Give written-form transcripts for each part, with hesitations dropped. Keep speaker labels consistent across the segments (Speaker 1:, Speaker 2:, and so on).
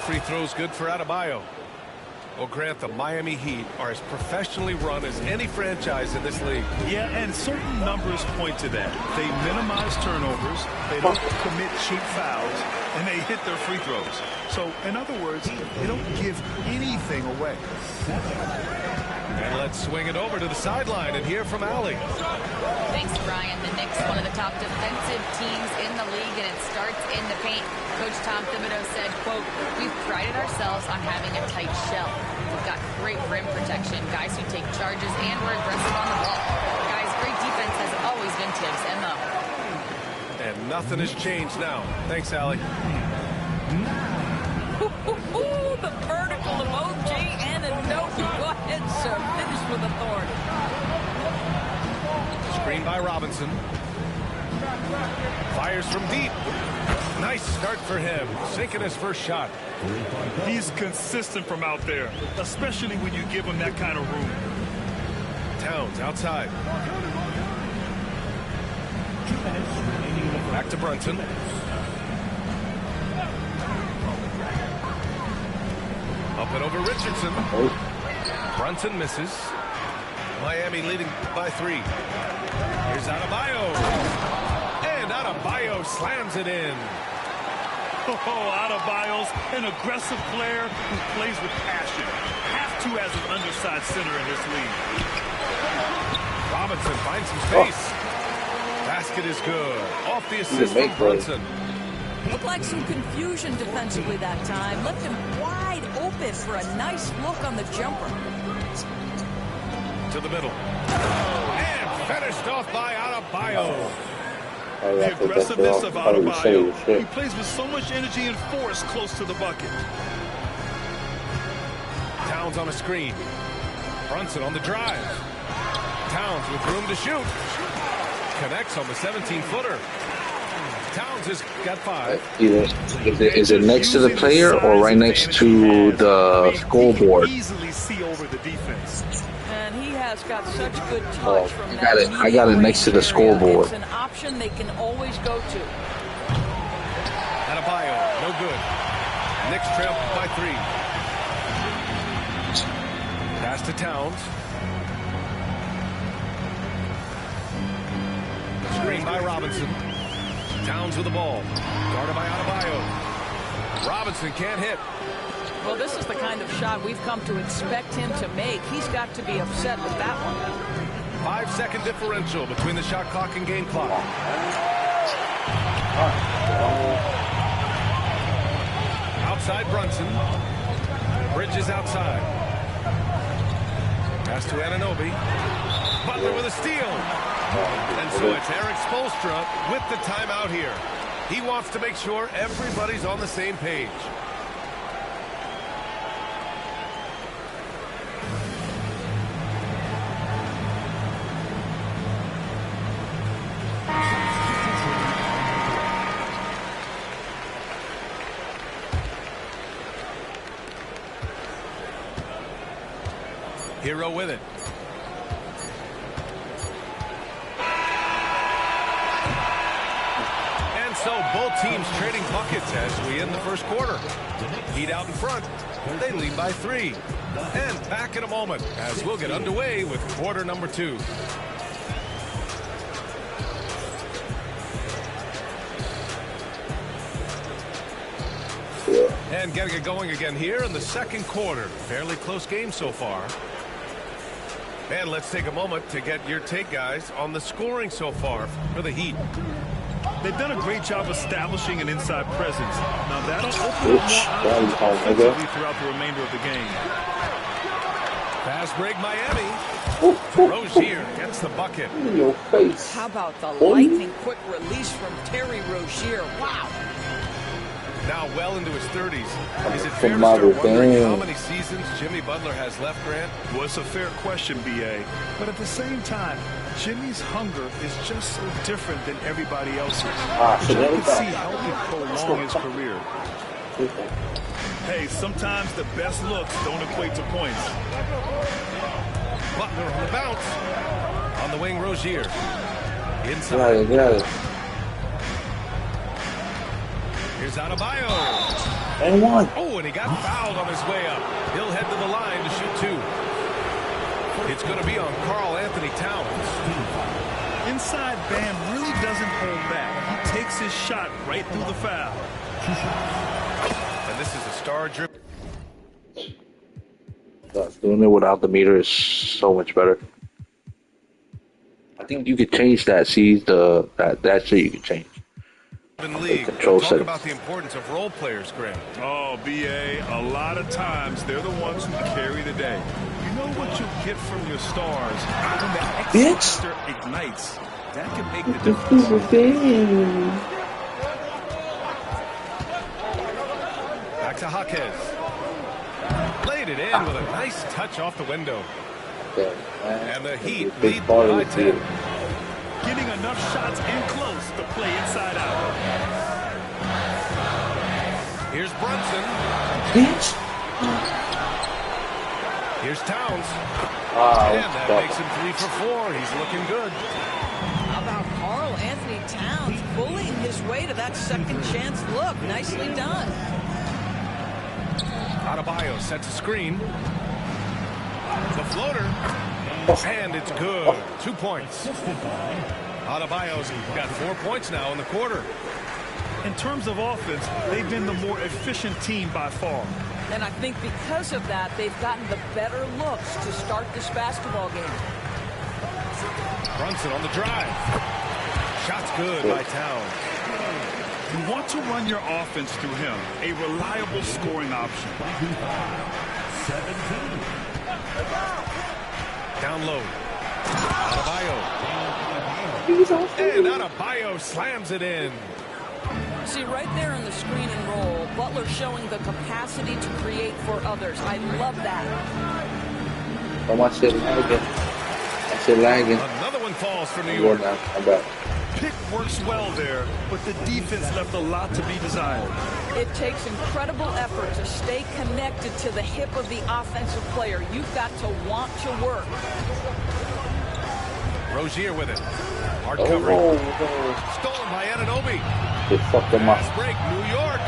Speaker 1: free throw's good for Adebayo. Well, Grant, the Miami Heat are as professionally run as any franchise in this league.
Speaker 2: Yeah, and certain numbers point to that. They minimize turnovers, they don't commit cheap fouls, and they hit their free throws. So, in other words, they don't give anything away.
Speaker 1: And let's swing it over to the sideline and hear from Allie.
Speaker 3: Thanks, Brian. The Knicks, one of the top defensive teams in the league, and it starts in the paint. Coach Tom Thibodeau said, quote, "We've prided ourselves on having a tight shell. We've got great rim protection, guys who take charges, and we're aggressive on the ball. Guys, great defense has always been Tibbs' MO."
Speaker 1: And nothing has changed now. Thanks, Allie.
Speaker 4: The vertical emoji and a note. Go ahead, sir. Finish with authority.
Speaker 1: Screen by Robinson. Fires from deep. Nice start for him. Sinking his first shot.
Speaker 2: He's consistent from out there, especially when you give him that kind of room.
Speaker 1: Towns outside. Back to Brunson. Up and over Richardson. Brunson misses. Miami leading by 3. Here's Adebayo. And Adebayo slams it in.
Speaker 2: Oh, Adebayo's an aggressive player who plays with passion. Have to as an undersized center in this league.
Speaker 1: Robinson finds some space. Basket is good. Off the assist from Brunson.
Speaker 4: Looked like some confusion defensively that time. Left him wide open for a nice look on the jumper.
Speaker 1: To the middle. And finished off by Adebayo.
Speaker 2: The aggressiveness of Adebayo. He plays with so much energy and force close to the bucket.
Speaker 1: Towns on a screen. Brunson on the drive. Towns with room to shoot. Connects on the 17-footer. Towns has got 5.
Speaker 5: Is it next to the player or right next to the scoreboard?
Speaker 2: Easily see over the defense.
Speaker 4: And he has got such good touch from that.
Speaker 5: I got it next to the scoreboard.
Speaker 4: It's an option they can always go to.
Speaker 1: Adebayo, no good. Knicks trail by 3. Pass to Towns. Screen by Robinson. Towns with the ball. Guarded by Adebayo. Robinson can't hit.
Speaker 4: Well, this is the kind of shot we've come to expect him to make. He's got to be upset with that one.
Speaker 1: 5-second differential between the shot clock and game clock. Outside Brunson. Bridges outside. Pass to Anunoby. Butler with a steal. And so it's Eric Spoelstra with the timeout here. He wants to make sure everybody's on the same page. Hero with it. So both teams trading buckets as we end the first quarter. Heat out in front. They lead by 3. And back in a moment as we'll get underway with quarter number 2. And getting it going again here in the second quarter. Fairly close game so far. And let's take a moment to get your take, guys, on the scoring so far for the Heat.
Speaker 2: They've done a great job establishing an inside presence. Now that'll open up more offensively throughout the remainder of the game.
Speaker 1: Fast break Miami. Rozier gets the bucket.
Speaker 5: In your face.
Speaker 4: How about the lightning quick release from Terry Rozier? Wow.
Speaker 1: Now well into his 30s. Is it fair to start wondering how many seasons Jimmy Butler has left, Grant?
Speaker 2: Well, it's a fair question, B.A. But at the same time, Jimmy's hunger is just so different than everybody else's. Which you can see helping prolong his career. Hey, sometimes the best looks don't equate to points.
Speaker 1: Butler on the bounce. On the wing, Rozier. Inside.
Speaker 5: Got it.
Speaker 1: Here's Adebayo.
Speaker 5: And one.
Speaker 1: Oh, and he got fouled on his way up. He'll head to the line to shoot 2. It's going to be on Karl Anthony Towns.
Speaker 2: Inside Bam really doesn't hold back. He takes his shot right through the foul.
Speaker 1: And this is a star drip.
Speaker 5: Doing it without the meter is so much better. I think you could change that. See that shit you could change.
Speaker 1: League.
Speaker 5: Control
Speaker 1: Talk
Speaker 5: settings.
Speaker 1: about the importance of role players, Graham.
Speaker 2: Oh, BA, a lot of times they're the ones who carry the day. You know what you get from your stars when the X factor ignites. That can make the difference.
Speaker 1: Back to Jaquez. Laid it in with a nice touch off the window. And the Heat lead by 10.
Speaker 2: Getting enough shots in close to play inside out.
Speaker 1: Here's Brunson. Here's Towns. And that makes him 3 for 4. He's looking good.
Speaker 4: How about Karl Anthony Towns bullying his way to that second chance look? Nicely done.
Speaker 1: Adebayo sets a screen. The floater. And it's good. 2 points. Adebayo's got 4 points now in the quarter.
Speaker 2: In terms of offense, they've been the more efficient team by far.
Speaker 4: And I think because of that, they've gotten the better looks to start this basketball game.
Speaker 1: Brunson on the drive. Shot's good by Towns.
Speaker 2: You want to run your offense through him, a reliable scoring option.
Speaker 1: Down low. Adebayo. And Adebayo slams it in.
Speaker 4: See, right there in the screen and roll, Butler showing the capacity to create for others. I love that.
Speaker 5: Oh, my shit lagging. My shit lagging.
Speaker 1: Another one falls for New York.
Speaker 5: I'm back.
Speaker 2: Pick works well there, but the defense left a lot to be desired.
Speaker 4: It takes incredible effort to stay connected to the hip of the offensive player. You've got to want to work.
Speaker 1: Rozier with it. Hard covering. Stolen by Anunoby.
Speaker 5: They fucked them up.
Speaker 1: Fast break, New York.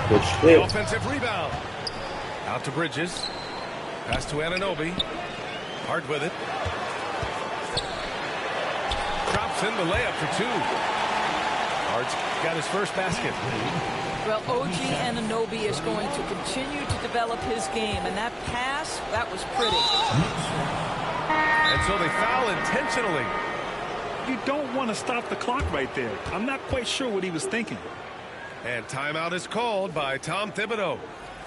Speaker 5: Good
Speaker 1: The
Speaker 5: shit.
Speaker 1: offensive rebound. Out to Bridges. Pass to Anunoby. Hard with it. Drops in the layup for 2. Hard's got his first basket.
Speaker 4: Well, OG Anunoby is going to continue to develop his game, and that pass, that was pretty.
Speaker 1: And so they foul intentionally.
Speaker 2: You don't want to stop the clock right there. I'm not quite sure what he was thinking.
Speaker 1: And timeout is called by Tom Thibodeau.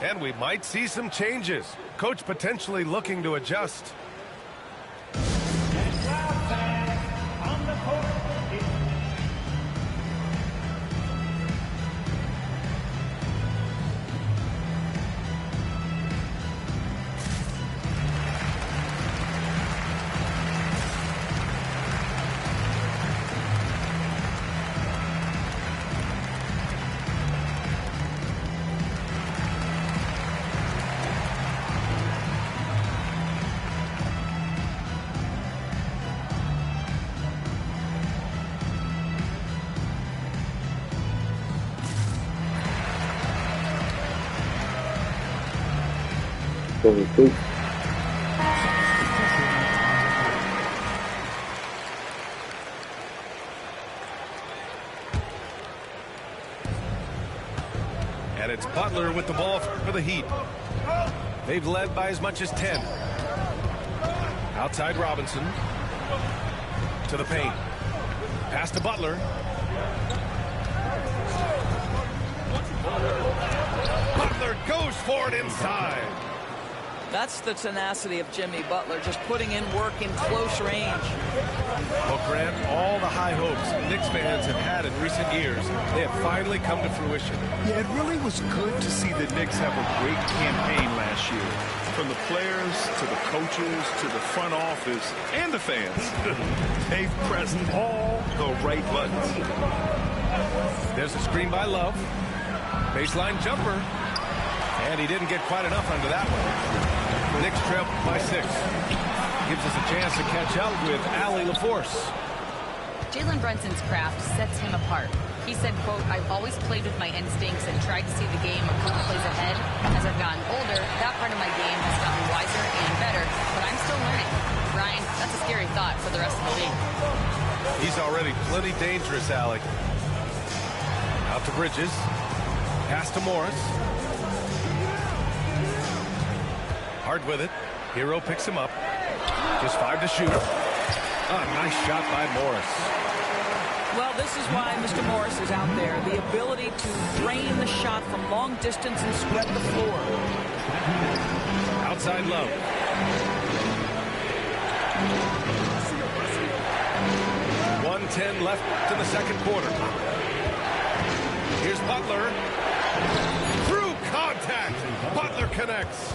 Speaker 1: And we might see some changes. Coach potentially looking to adjust. And it's Butler with the ball for the Heat. They've led by as much as 10. Outside Robinson. To the paint. Pass to Butler. Butler goes for it inside.
Speaker 4: That's the tenacity of Jimmy Butler, just putting in work in close range.
Speaker 1: Well, Grant, all the high hopes Knicks fans have had in recent years, they have finally come to fruition.
Speaker 2: Yeah, it really was good to see the Knicks have a great campaign last year. From the players to the coaches to the front office and the fans. They've pressed all the right buttons.
Speaker 1: There's a screen by Love. Baseline jumper. And he didn't get quite enough under that one. Knicks trail by 6. Gives us a chance to catch up with Allie LaForce.
Speaker 3: Jalen Brunson's craft sets him apart. He said, quote, "I've always played with my instincts and tried to see the game a couple plays ahead. As I've gotten older, that part of my game has gotten wiser and better, but I'm still learning." Ryan, that's a scary thought for the rest of the league.
Speaker 1: He's already plenty dangerous, Alec. Out to Bridges. Pass to Morris. Hard with it. Hero picks him up. Just 5 to shoot. Nice shot by Morris.
Speaker 4: Well, this is why Mr. Morris is out there. The ability to drain the shot from long distance and spread the floor.
Speaker 1: Outside Love. .110 left in the second quarter. Here's Butler. Through contact. Butler connects.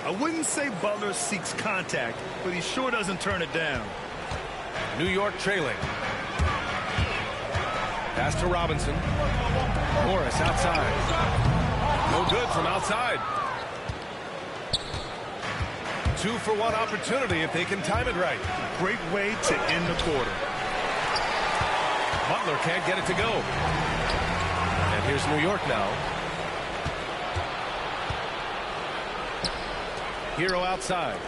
Speaker 2: I wouldn't say Butler seeks contact, but he sure doesn't turn it down.
Speaker 1: New York trailing. Pass to Robinson. Morris outside. No good from outside. 2-for-1 opportunity if they can time it right.
Speaker 2: Great way to end the quarter.
Speaker 1: Butler can't get it to go. And here's New York now. Hero outside.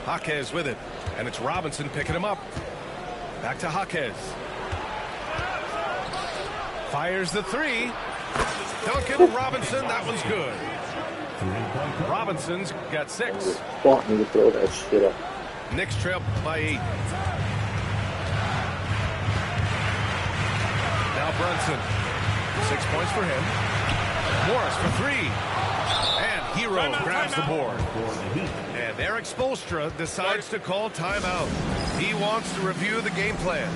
Speaker 1: Jaquez with it. And it's Robinson picking him up. Back to Jaquez. Fires the three. Duncan Robinson, that one's good. Robinson's got 6.
Speaker 5: Want me to throw that shit up.
Speaker 1: Knicks trail by 8. Now Brunson. 6 points for him. Morris for 3. And Hero grabs the board. And Eric Spoelstra decides to call timeout. He wants to review the game plan.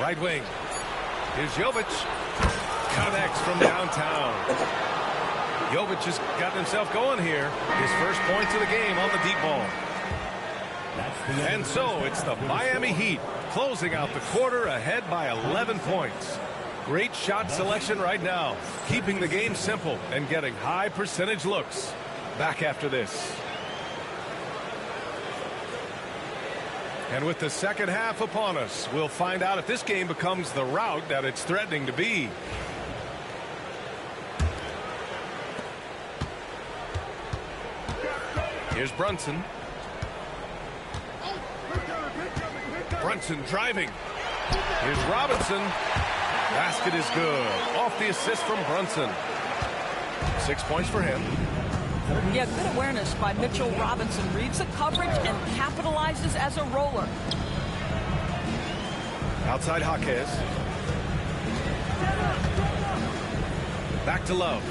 Speaker 1: Right wing. Here's Jovic. Connects from downtown. Jovic has gotten himself going here. His first points of the game on the deep ball. And so it's the Miami Heat closing out the quarter ahead by 11 points. Great shot selection right now, keeping the game simple and getting high percentage looks. Back after this. And with the second half upon us, we'll find out if this game becomes the rout that it's threatening to be. Here's Brunson. Brunson driving. Here's Robinson. Basket is good. Off the assist from Brunson. 6 points for him.
Speaker 4: Yeah, good awareness by Mitchell Robinson. Reads the coverage and capitalizes as a roller.
Speaker 1: Outside Jaquez. Back to Love.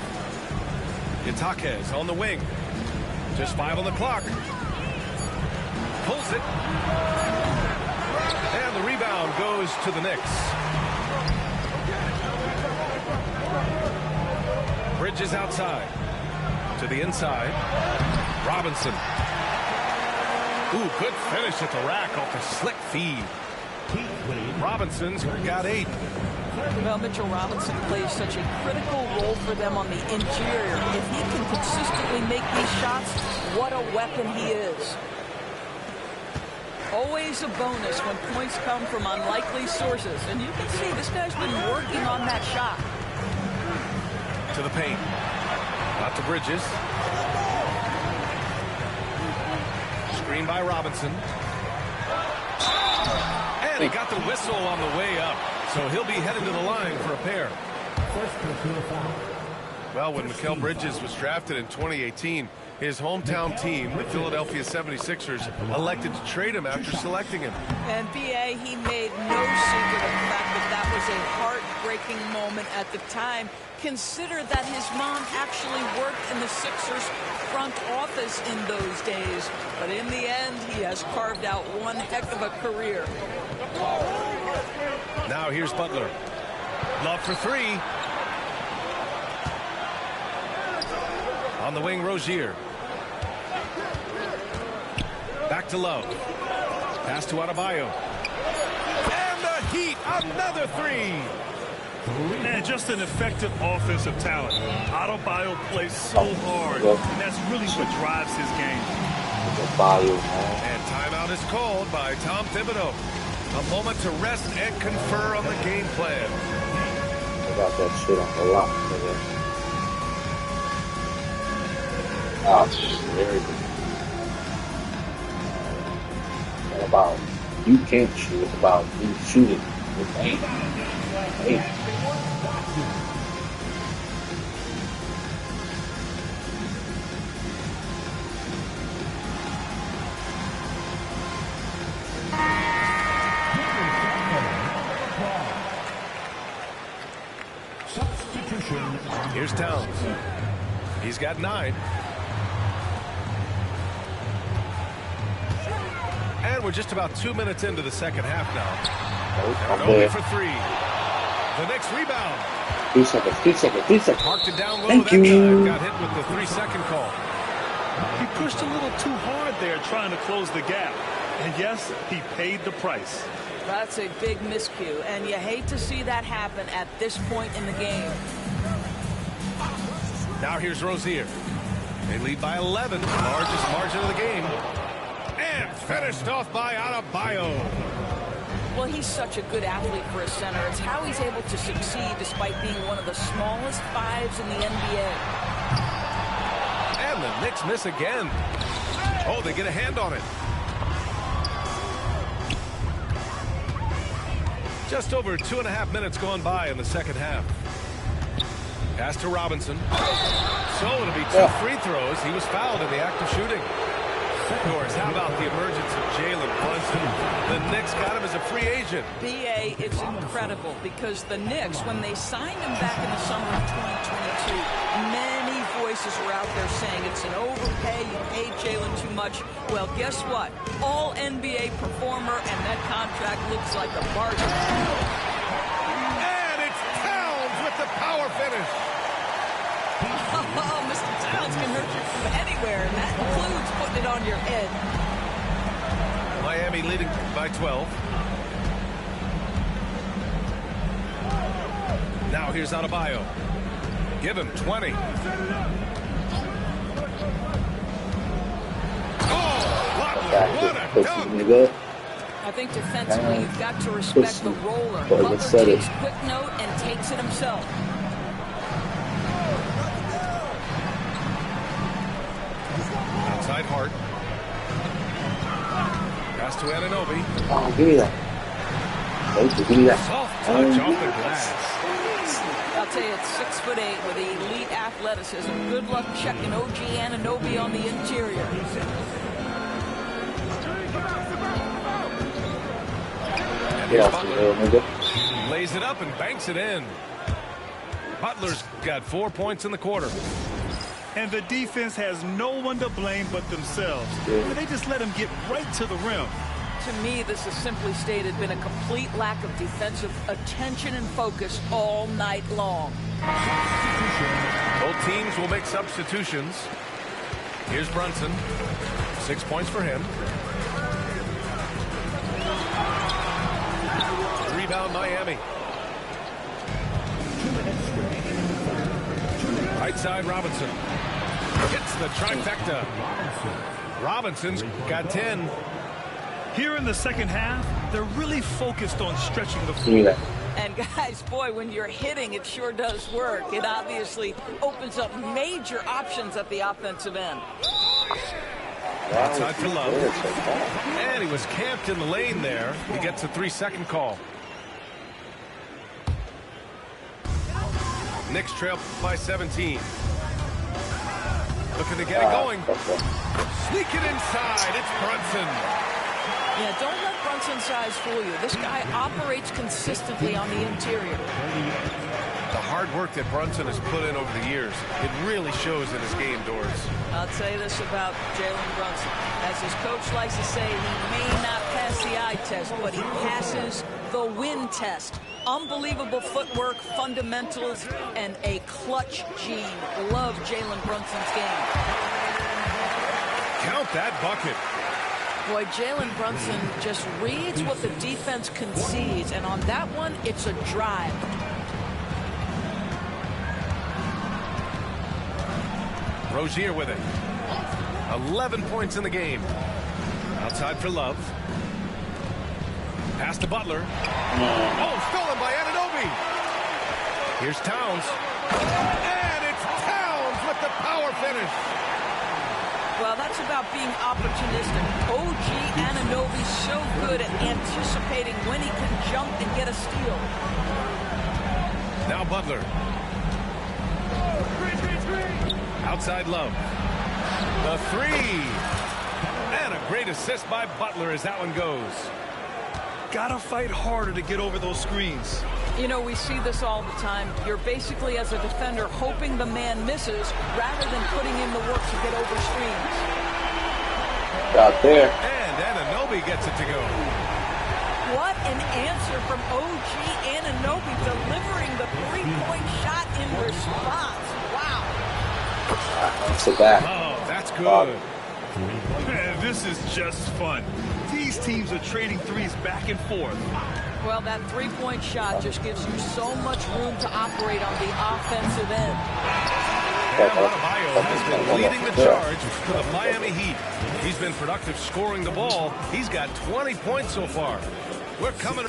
Speaker 1: It's Jaquez on the wing. Just 5 on the clock. Pulls it. And the rebound goes to the Knicks. Bridges outside. To the inside. Robinson. Ooh, good finish at the rack off the slick feed. Robinson's got 8.
Speaker 4: Well, Mitchell Robinson plays such a critical role for them on the interior. If he can consistently make these shots, what a weapon he is. Always a bonus when points come from unlikely sources. And you can see this guy's been working on that shot.
Speaker 1: To the paint. Out to Bridges. Screen by Robinson. And he got the whistle on the way up. So he'll be headed to the line for a pair. Well, when Mikal Bridges was drafted in 2018, his hometown team, the Philadelphia 76ers, elected to trade him after selecting him.
Speaker 4: And B.A., he made no secret of the fact that that was a heartbreaking moment at the time. Consider that his mom actually worked in the Sixers front office in those days. But in the end, he has carved out one heck of a career.
Speaker 1: Now here's Butler. Love for three. On the wing, Rozier. Back to Love. Pass to Adebayo. And the Heat, another three.
Speaker 2: And just an effective offensive talent. Adebayo plays so hard, and that's really what drives his game.
Speaker 1: And timeout is called by Tom Thibodeau. A moment to rest and confer on the game plan.
Speaker 5: I got that shit on the lock. Oh, it's very good. It's about you can't shoot. It's about you shooting with aim.
Speaker 1: Here's Towns. He's got 9. And we're just about 2 minutes into the second half now. And only for 3. The next rebound.
Speaker 5: 3 seconds, 3 seconds, 3 seconds.
Speaker 1: Marked it down low.
Speaker 5: Thank
Speaker 1: that
Speaker 5: you.
Speaker 1: time. Got hit with the 3-second call.
Speaker 2: He pushed a little too hard there trying to close the gap. And yes, he paid the price.
Speaker 4: That's a big miscue, and you hate to see that happen at this point in the game.
Speaker 1: Now here's Rozier. They lead by 11, largest margin of the game. And finished off by Adebayo.
Speaker 4: Well, he's such a good athlete for a center. It's how he's able to succeed despite being one of the smallest 5s in the NBA.
Speaker 1: And the Knicks miss again. Oh, they get a hand on it. Just over 2.5 minutes gone by in the second half. Pass to Robinson. So it'll be 2 free throws. He was fouled in the act of shooting. Of course, how about the emergence of Jalen Brunson? The Knicks got him as a free agent.
Speaker 4: B.A., it's incredible because the Knicks, when they signed him back in the summer of 2022, many voices were out there saying it's an overpay, you paid Jalen too much. Well, guess what? All NBA performer, and that contract looks like a bargain.
Speaker 1: And it's Towns with the power finish.
Speaker 4: Oh, Mr. Towns can hurt you from anywhere, and that includes putting it on your head.
Speaker 1: Miami leading by 12. Now here's Adebayo. Give him 20. What a dunk!
Speaker 4: I think defensively you've got to respect the roller. Butler takes quick note and takes it himself.
Speaker 1: Outside Hart. Pass to Anunoby.
Speaker 5: Oh, give me that. Thank you, give me that.
Speaker 1: Soft touch off the glass.
Speaker 4: I'll tell you, it's 6'8" with elite athleticism. Good luck checking OG Anunoby on the interior.
Speaker 1: Lays it up and banks it in. Butler's got 4 points in the quarter.
Speaker 2: And the defense has no one to blame but themselves. They just let him get right to the rim.
Speaker 4: To me, this has simply stated been a complete lack of defensive attention and focus all night long.
Speaker 1: Both teams will make substitutions. Here's Brunson. 6 points for him. Rebound Miami. Right side Robinson. Hits the trifecta. Robinson's got 10.
Speaker 2: Here in the second half, they're really focused on stretching the floor.
Speaker 4: And guys, boy, when you're hitting, it sure does work. It obviously opens up major options at the offensive end.
Speaker 1: Outside to Love. And he was camped in the lane there. He gets a 3-second call. Knicks trail by 17. Looking to get it going. Sneak it inside. It's Brunson.
Speaker 4: Yeah, don't let Brunson's size fool you. This guy operates consistently on the interior.
Speaker 1: The hard work that Brunson has put in over the years, it really shows in his game, Doris.
Speaker 4: I'll tell you this about Jalen Brunson. As his coach likes to say, he may not pass the eye test, but he passes the win test. Unbelievable footwork, fundamentals, and a clutch gene. Love Jalen Brunson's game.
Speaker 1: Count that bucket.
Speaker 4: Boy, Jalen Brunson just reads what the defense concedes, and on that one, it's a drive.
Speaker 1: Rozier with it. 11 points in the game. Outside for Love. Pass to Butler. Oh, stolen by Anunoby. Here's Towns. And it's Towns with the power finish.
Speaker 4: Well, that's about being opportunistic. OG Anunoby's so good at anticipating when he can jump and get a steal.
Speaker 1: Now Butler. Outside Love. The three. And a great assist by Butler as that one goes.
Speaker 2: Gotta fight harder to get over those screens.
Speaker 4: You know, we see this all the time. You're basically, as a defender, hoping the man misses rather than putting in the work to get over screens.
Speaker 5: Out there.
Speaker 1: And Anunoby gets it to go.
Speaker 4: What an answer from OG Anunoby, delivering the three-point shot in response. Wow.
Speaker 5: It's a back.
Speaker 1: Oh, that's good.
Speaker 2: Man, this is just fun. These teams are trading threes back and forth.
Speaker 4: Well, that three-point shot just gives you so much room to operate on the offensive end.
Speaker 1: Adebayo has been leading the charge for the Miami Heat. He's been productive scoring the ball. He's got 20 points so far. We're coming.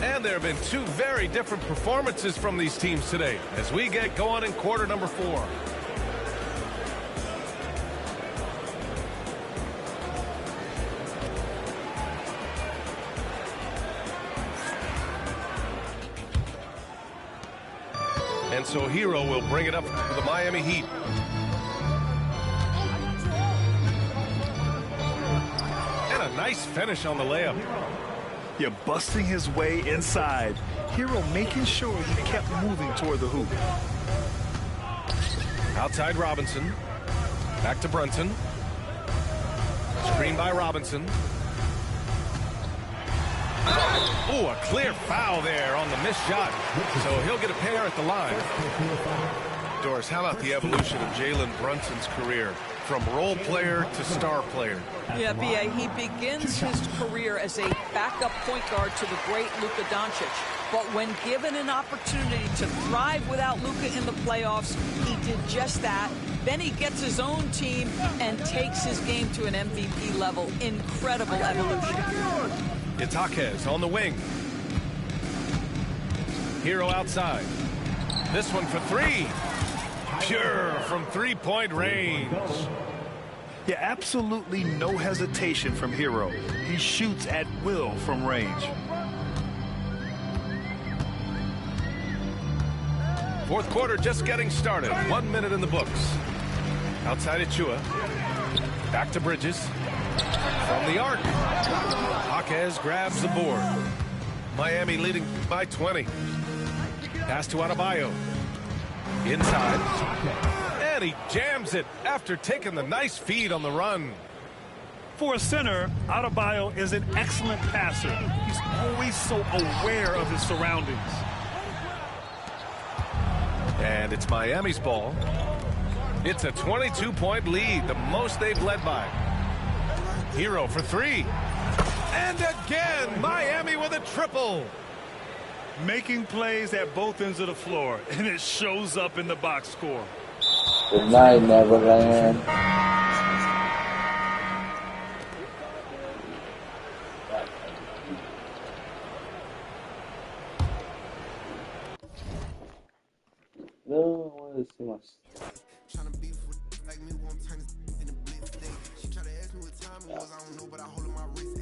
Speaker 1: And there have been two very different performances from these teams today as we get going in quarter number 4. And so Che0 will bring it up for the Miami Heat. And a nice finish on the layup.
Speaker 2: You're busting his way inside. Che0 making sure he kept moving toward the hoop.
Speaker 1: Outside Robinson. Back to Brunson. Screen by Robinson. Oh, a clear foul there on the missed shot. So he'll get a pair at the line. Doris, how about the evolution of Jalen Brunson's career from role player to star player?
Speaker 4: Yeah, B.A., he begins his career as a backup point guard to the great Luka Doncic. But when given an opportunity to thrive without Luka in the playoffs, he did just that. Then he gets his own team and takes his game to an MVP level. Incredible evolution.
Speaker 1: Itakes on the wing. Che0 outside. This one for three. Pure from three-point range.
Speaker 2: Yeah, absolutely no hesitation from Che0. He shoots at will from range.
Speaker 1: Fourth quarter just getting started. 1 minute in the books. Outside Achua. Back to Bridges. From the arc. Jaquez grabs the board. Miami leading by 20. Pass to Adebayo. Inside. And he jams it after taking the nice feed on the run.
Speaker 2: For a center, Adebayo is an excellent passer. He's always so aware of his surroundings.
Speaker 1: And it's Miami's ball. It's a 22-point lead, the most they've led by. Che0 for three. And again, Miami with a triple.
Speaker 2: Making plays at both ends of the floor, and it shows up in the box score.
Speaker 5: Good night, Neverland. No, I wanted to see my
Speaker 6: Tryna beef with like me one time in the blitz day. She try to ask me what time it was, I don't know, but I hold on my wrist.